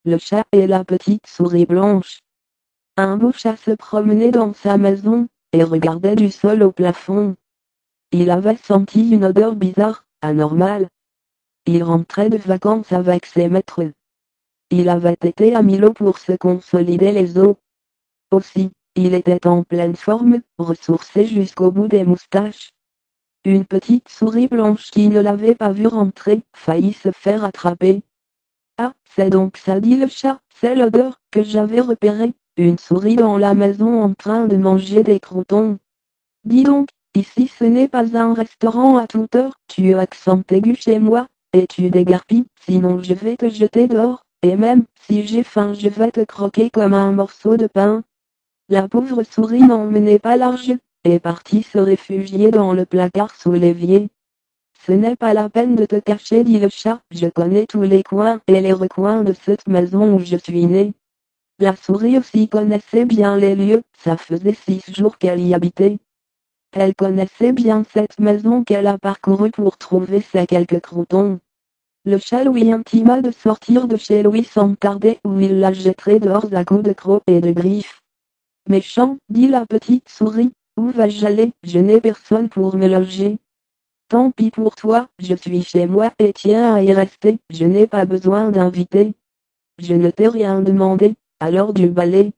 le chat et la petite souris blanche. Un beau chat se promenait dans sa maison, et regardait du sol au plafond. Il avait senti une odeur bizarre, anormale. Il rentrait de vacances avec ses maîtres. Il avait été à Milo pour se consolider les os. Aussi, il était en pleine forme, ressourcé jusqu'au bout des moustaches. Une petite souris blanche qui ne l'avait pas vu rentrer, faillit se faire attraper. Ah, c'est donc ça, dit le chat, c'est l'odeur que j'avais repérée, une souris dans la maison en train de manger des croûtons. Dis donc, ici ce n'est pas un restaurant à toute heure, tu as accent aigu chez moi, et tu dégarpilles, sinon je vais te jeter dehors, et même, si j'ai faim je vais te croquer comme un morceau de pain. La pauvre souris n'en menait pas large, et partit se réfugier dans le placard sous l'évier. Ce n'est pas la peine de te cacher, dit le chat, je connais tous les coins et les recoins de cette maison où je suis né. La souris aussi connaissait bien les lieux, ça faisait 6 jours qu'elle y habitait. Elle connaissait bien cette maison qu'elle a parcourue pour trouver ses quelques croûtons. Le chat lui intima de sortir de chez lui sans tarder ou il la jetterait dehors à coups de crocs et de griffes. Méchant, dit la petite souris, où vais-je aller, je n'ai personne pour me loger. Tant pis pour toi, je suis chez moi et tiens à y rester, je n'ai pas besoin d'inviter. Je ne t'ai rien demandé, alors du balai.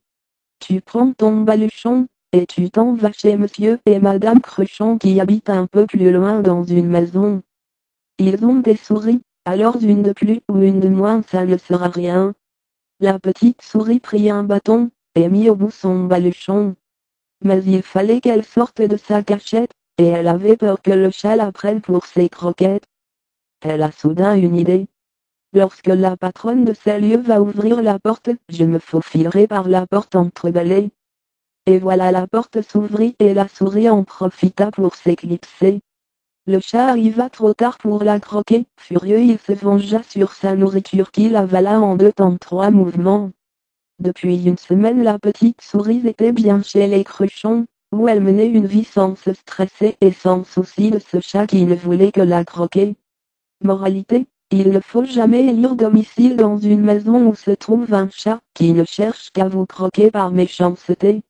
Tu prends ton baluchon, et tu t'en vas chez monsieur et madame Cruchon qui habitent un peu plus loin dans une maison. Ils ont des souris, alors une de plus ou une de moins ça ne sera rien. La petite souris prit un bâton, et mit au bout son baluchon. Mais il fallait qu'elle sorte de sa cachette, et elle avait peur que le chat la prenne pour ses croquettes. Elle a soudain une idée. Lorsque la patronne de ces lieux va ouvrir la porte, je me faufilerai par la porte entrebâillée. Et voilà, la porte s'ouvrit et la souris en profita pour s'éclipser. Le chat arriva trop tard pour la croquer, furieux il se vengea sur sa nourriture qu'il avala en 2 temps 3 mouvements. Depuis une semaine la petite souris était bien chez les Cruchons, où elle menait une vie sans se stresser et sans souci de ce chat qui ne voulait que la croquer. Moralité, il ne faut jamais élire domicile dans une maison où se trouve un chat qui ne cherche qu'à vous croquer par méchanceté.